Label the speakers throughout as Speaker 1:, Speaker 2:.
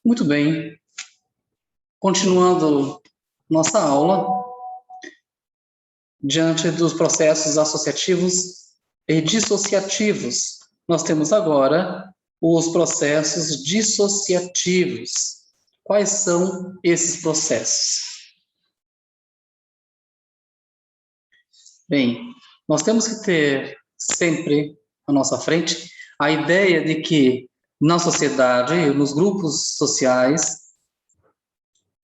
Speaker 1: Muito bem. Continuando nossa aula, diante dos processos associativos e dissociativos, nós temos agora os processos dissociativos. Quais são esses processos? Bem, nós temos que ter sempre à nossa frente a ideia de que na sociedade, nos grupos sociais,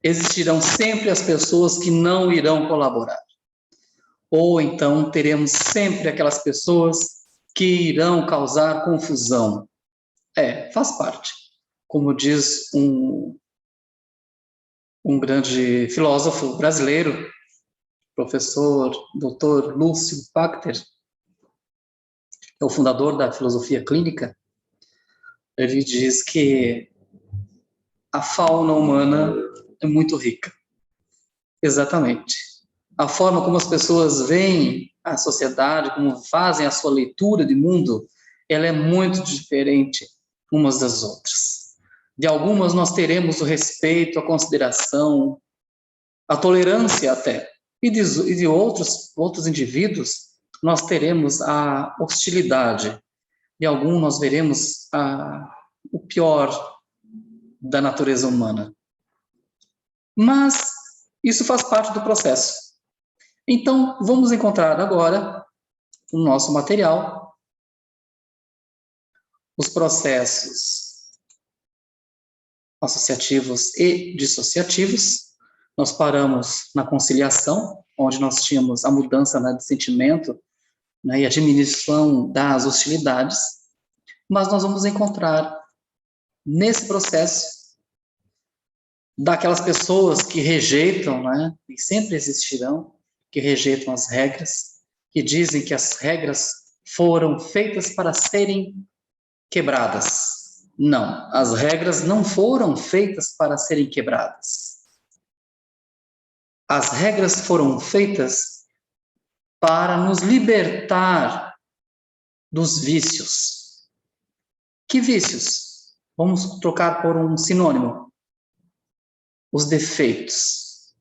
Speaker 1: existirão sempre as pessoas que não irão colaborar. Ou então teremos sempre aquelas pessoas que irão causar confusão. Faz parte. Como diz um grande filósofo brasileiro, professor Dr. Lúcio Pachter, é o fundador da filosofia clínica. Ele diz que a fauna humana é muito rica. Exatamente. A forma como as pessoas veem a sociedade, como fazem a sua leitura de mundo, ela é muito diferente umas das outras. De algumas nós teremos o respeito, a consideração, a tolerância até. E de outros indivíduos nós teremos a hostilidade. De alguns nós veremos o pior da natureza humana. Mas isso faz parte do processo. Então, vamos encontrar agora no nosso material os processos associativos e dissociativos. Nós paramos na conciliação, onde nós tínhamos a mudança de sentimento, e a diminuição das hostilidades, mas nós vamos encontrar nesse processo daquelas pessoas que rejeitam, e sempre existirão, que rejeitam as regras, que dizem que as regras foram feitas para serem quebradas. Não, as regras não foram feitas para serem quebradas. As regras foram feitas para nos libertar dos vícios. Que vícios? Vamos trocar por um sinônimo. Os defeitos,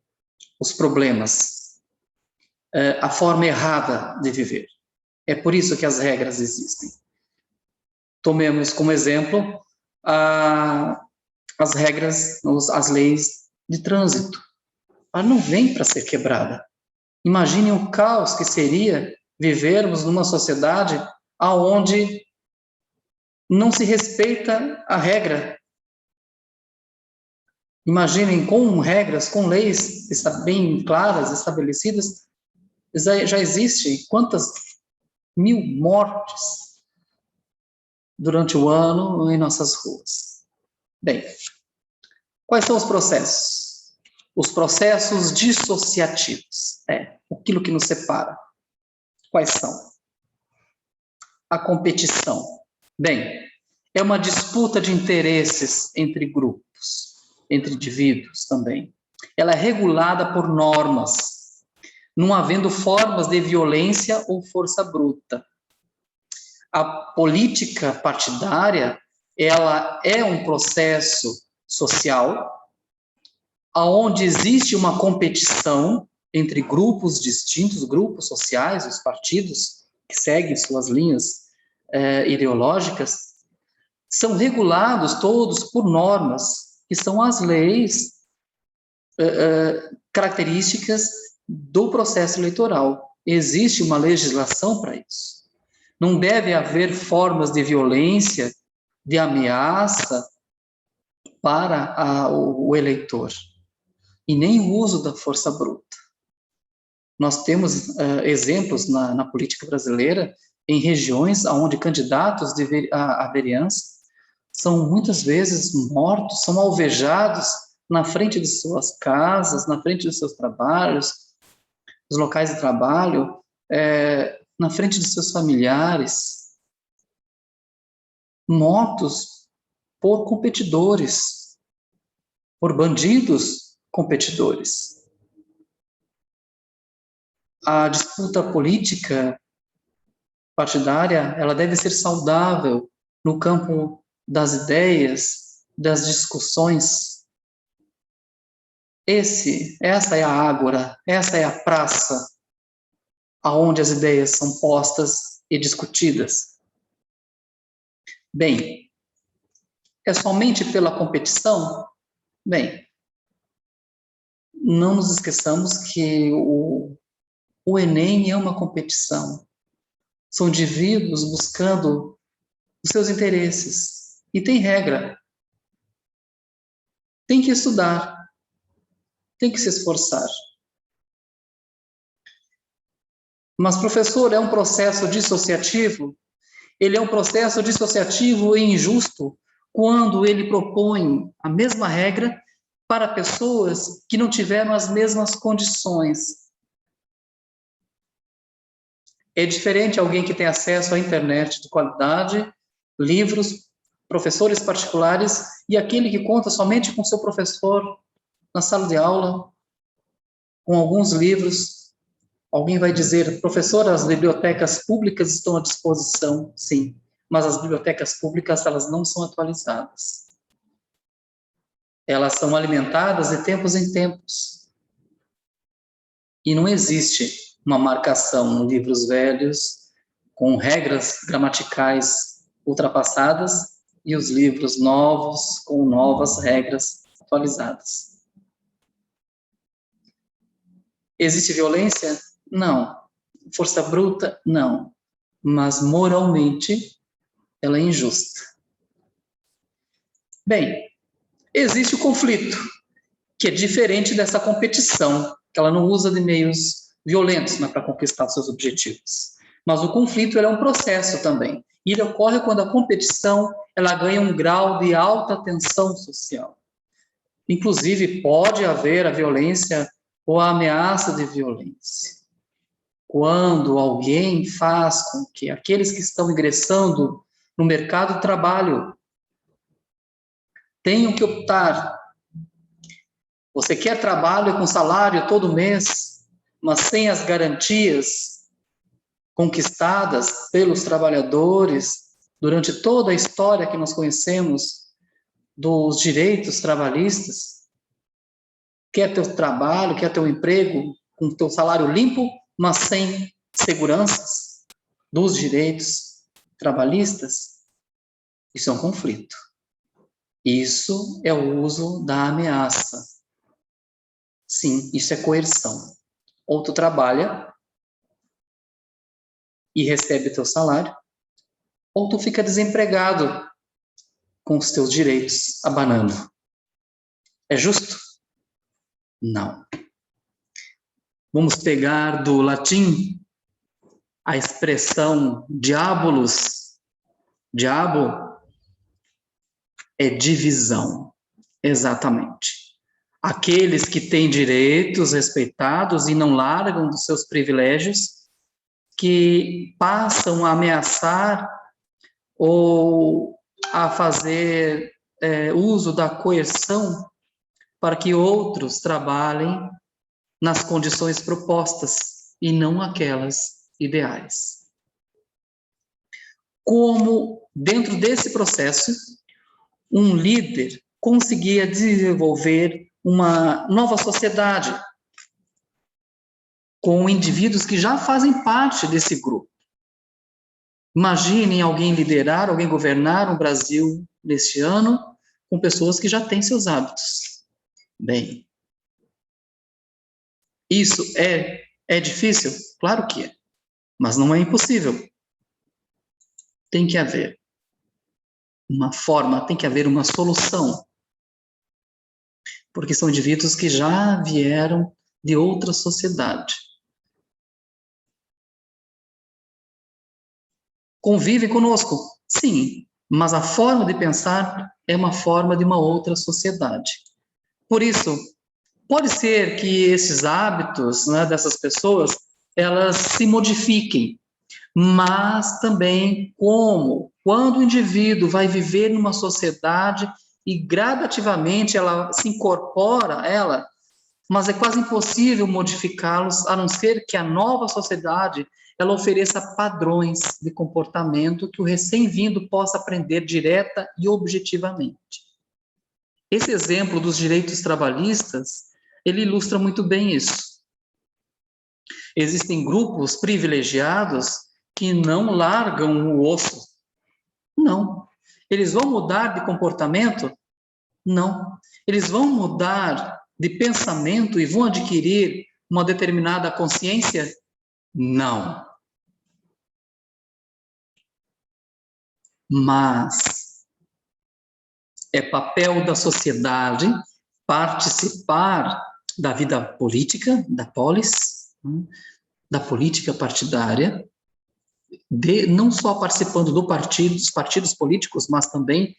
Speaker 1: os problemas, a forma errada de viver. É por isso que as regras existem. Tomemos como exemplo as regras, as leis de trânsito. Ela não vem para ser quebrada. Imagine o caos que seria vivermos numa sociedade onde não se respeita a regra. Imaginem com regras, com leis bem claras, estabelecidas, já existe quantas mil mortes durante o ano em nossas ruas. Bem, quais são os processos? Os processos dissociativos. Aquilo que nos separa. Quais são? A competição. Bem, é uma disputa de interesses entre grupos, entre indivíduos também. Ela é regulada por normas, não havendo formas de violência ou força bruta. A política partidária, ela é um processo social onde existe uma competição entre grupos distintos, grupos sociais, os partidos que seguem suas linhas ideológicas, são regulados todos por normas, que são as leis características do processo eleitoral. Existe uma legislação para isso. Não deve haver formas de violência, de ameaça para o eleitor. E nem o uso da força bruta. Nós temos exemplos na política brasileira em regiões onde candidatos à vereança são muitas vezes mortos, são alvejados na frente de suas casas, na frente de seus trabalhos, dos locais de trabalho, na frente de seus familiares, mortos por competidores, por bandidos competidores. A disputa política partidária, ela deve ser saudável no campo das ideias, das discussões. Essa é a ágora, essa é a praça aonde as ideias são postas e discutidas. Bem, é somente pela competição? Bem, não nos esqueçamos que o Enem é uma competição. São indivíduos buscando os seus interesses. E tem regra. Tem que estudar. Tem que se esforçar. Mas, professor, é um processo dissociativo? Ele é um processo dissociativo e injusto quando ele propõe a mesma regra para pessoas que não tiveram as mesmas condições. É diferente alguém que tem acesso à internet de qualidade, livros, professores particulares, e aquele que conta somente com seu professor na sala de aula, com alguns livros. Alguém vai dizer, professor, as bibliotecas públicas estão à disposição, sim, mas as bibliotecas públicas, elas não são atualizadas. Elas são alimentadas de tempos em tempos. E não existe uma marcação em livros velhos com regras gramaticais ultrapassadas e os livros novos com novas regras atualizadas. Existe violência? Não. Força bruta? Não. Mas moralmente ela é injusta. Bem, existe o conflito, que é diferente dessa competição, que ela não usa de meios violentos, né, para conquistar seus objetivos. Mas o conflito é um processo também. E ele ocorre quando a competição ela ganha um grau de alta tensão social. Inclusive, pode haver a violência ou a ameaça de violência. Quando alguém faz com que aqueles que estão ingressando no mercado de trabalho tenham que optar. Você quer trabalho com salário todo mês, mas sem as garantias conquistadas pelos trabalhadores durante toda a história que nós conhecemos dos direitos trabalhistas? Quer teu trabalho, quer teu emprego com teu salário limpo, mas sem seguranças dos direitos trabalhistas? Isso é um conflito. Isso é o uso da ameaça. Sim, isso é coerção. Ou tu trabalha e recebe teu salário, ou tu fica desempregado com os teus direitos abanando. É justo? Não. Vamos pegar do latim a expressão diabolus. Diabo é divisão, exatamente. Aqueles que têm direitos respeitados e não largam dos seus privilégios, que passam a ameaçar ou a fazer uso da coerção para que outros trabalhem nas condições propostas e não aquelas ideais. Como, dentro desse processo, um líder conseguia desenvolver uma nova sociedade com indivíduos que já fazem parte desse grupo. Imaginem alguém liderar, alguém governar o Brasil neste ano com pessoas que já têm seus hábitos. Bem, isso é difícil? Claro que é, mas não é impossível. Tem que haver uma forma, tem que haver uma solução. Porque são indivíduos que já vieram de outra sociedade. Convivem conosco? Sim, mas a forma de pensar é uma forma de uma outra sociedade. Por isso, pode ser que esses hábitos, né, dessas pessoas, elas se modifiquem, mas também quando o indivíduo vai viver numa sociedade e gradativamente ela se incorpora a ela, mas é quase impossível modificá-los, a não ser que a nova sociedade ela ofereça padrões de comportamento que o recém-vindo possa aprender direta e objetivamente. Esse exemplo dos direitos trabalhistas, ele ilustra muito bem isso. Existem grupos privilegiados que não largam o osso. Não. Eles vão mudar de comportamento? Não. Eles vão mudar de pensamento e vão adquirir uma determinada consciência? Não. Mas é papel da sociedade participar da vida política, da polis, da política partidária, não só participando dos partidos políticos, mas também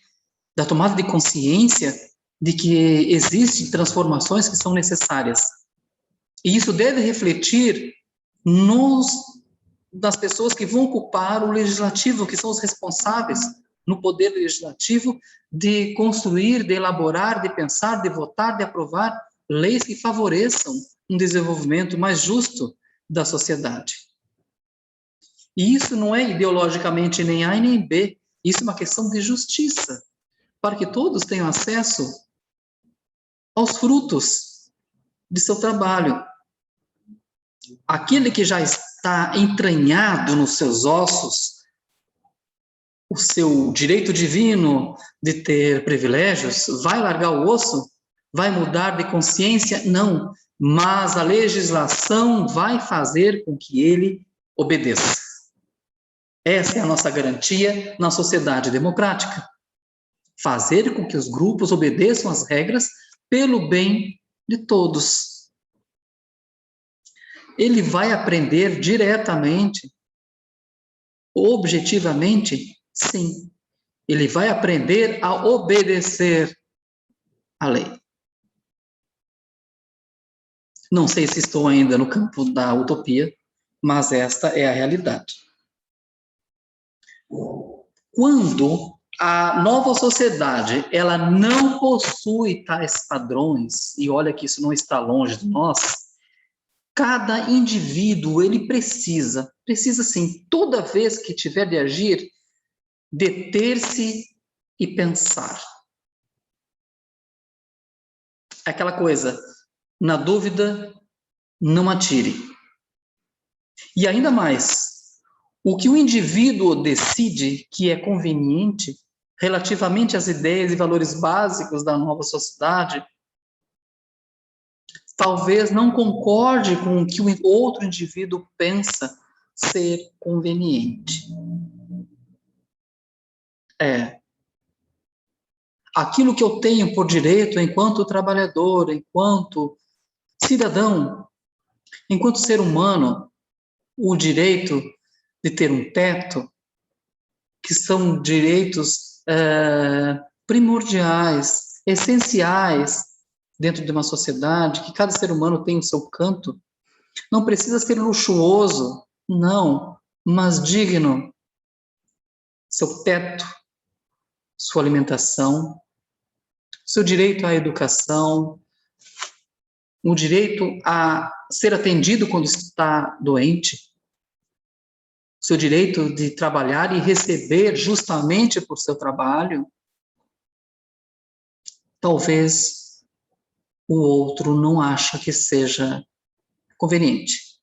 Speaker 1: da tomada de consciência de que existem transformações que são necessárias. E isso deve refletir das pessoas que vão ocupar o legislativo, que são os responsáveis no poder legislativo de construir, de elaborar, de pensar, de votar, de aprovar leis que favoreçam um desenvolvimento mais justo da sociedade. E isso não é ideologicamente nem A e nem B, isso é uma questão de justiça, para que todos tenham acesso aos frutos de seu trabalho. Aquele que já está entranhado nos seus ossos, o seu direito divino de ter privilégios, vai largar o osso? Vai mudar de consciência? Não, mas a legislação vai fazer com que ele obedeça. Essa é a nossa garantia na sociedade democrática. Fazer com que os grupos obedeçam às regras pelo bem de todos. Ele vai aprender diretamente, objetivamente, sim. Ele vai aprender a obedecer à lei. Não sei se estou ainda no campo da utopia, mas esta é a realidade. Quando a nova sociedade, ela não possui tais padrões, e olha que isso não está longe de nós, cada indivíduo, ele precisa sim, toda vez que tiver de agir, deter-se e pensar. Aquela coisa, na dúvida, não atire. E ainda mais, o que o indivíduo decide que é conveniente relativamente às ideias e valores básicos da nova sociedade, talvez não concorde com o que o outro indivíduo pensa ser conveniente. Aquilo que eu tenho por direito enquanto trabalhador, enquanto cidadão, enquanto ser humano, o direito de ter um teto, que são direitos primordiais, essenciais dentro de uma sociedade, que cada ser humano tem o seu canto, não precisa ser luxuoso, não, mas digno. Seu teto, sua alimentação, seu direito à educação, o direito a ser atendido quando está doente, seu direito de trabalhar e receber justamente por seu trabalho, talvez o outro não acha que seja conveniente.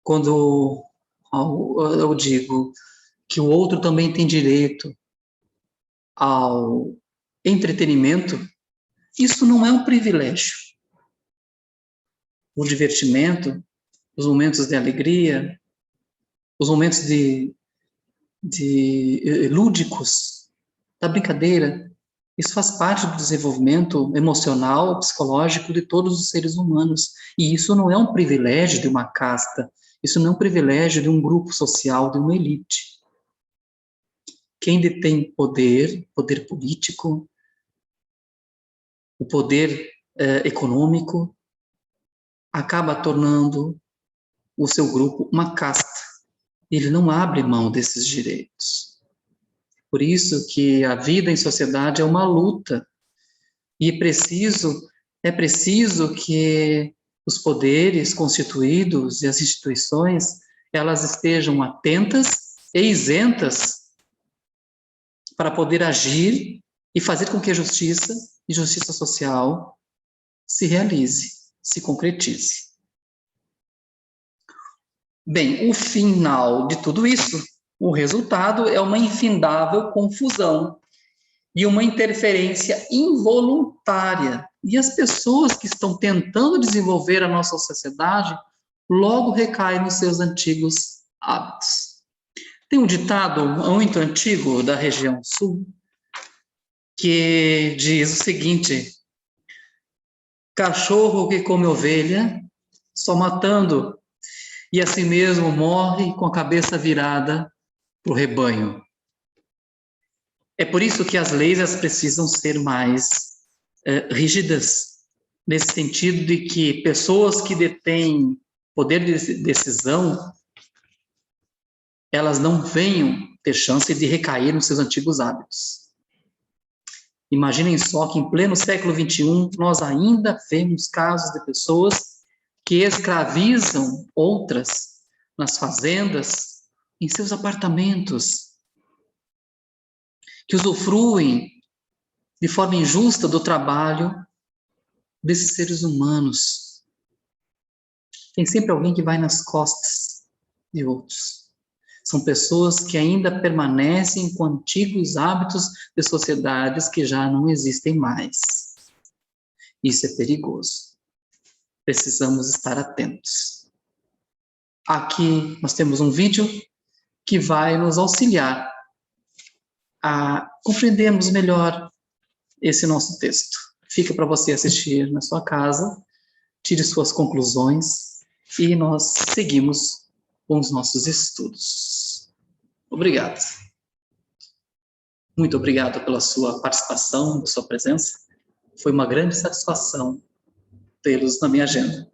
Speaker 1: Quando eu digo que o outro também tem direito ao entretenimento, isso não é um privilégio. O divertimento, os momentos de alegria, os momentos de lúdicos, da brincadeira, isso faz parte do desenvolvimento emocional, psicológico de todos os seres humanos. E isso não é um privilégio de uma casta, isso não é um privilégio de um grupo social, de uma elite. Quem detém poder político, o poder econômico, acaba tornando o seu grupo uma casta. Ele não abre mão desses direitos. Por isso que a vida em sociedade é uma luta. E é preciso que os poderes constituídos e as instituições, elas estejam atentas e isentas para poder agir e fazer com que a justiça e justiça social se realize, se concretize. Bem, o final de tudo isso, o resultado é uma infindável confusão e uma interferência involuntária. E as pessoas que estão tentando desenvolver a nossa sociedade logo recaem nos seus antigos hábitos. Tem um ditado muito antigo da região sul que diz o seguinte: cachorro que come ovelha, só matando, e assim mesmo morre com a cabeça virada para o rebanho. É por isso que as leis elas precisam ser mais rígidas, nesse sentido de que pessoas que detêm poder de decisão, elas não venham ter chance de recair nos seus antigos hábitos. Imaginem só que em pleno século XXI, nós ainda vemos casos de pessoas que escravizam outras nas fazendas, em seus apartamentos, que usufruem de forma injusta do trabalho desses seres humanos. Tem sempre alguém que vai nas costas de outros. São pessoas que ainda permanecem com antigos hábitos de sociedades que já não existem mais. Isso é perigoso. Precisamos estar atentos. Aqui nós temos um vídeo que vai nos auxiliar a compreendermos melhor esse nosso texto. Fica para você assistir na sua casa, tire suas conclusões e nós seguimos com os nossos estudos. Obrigado. Muito obrigado pela sua participação, pela sua presença. Foi uma grande satisfação tê-los na minha agenda.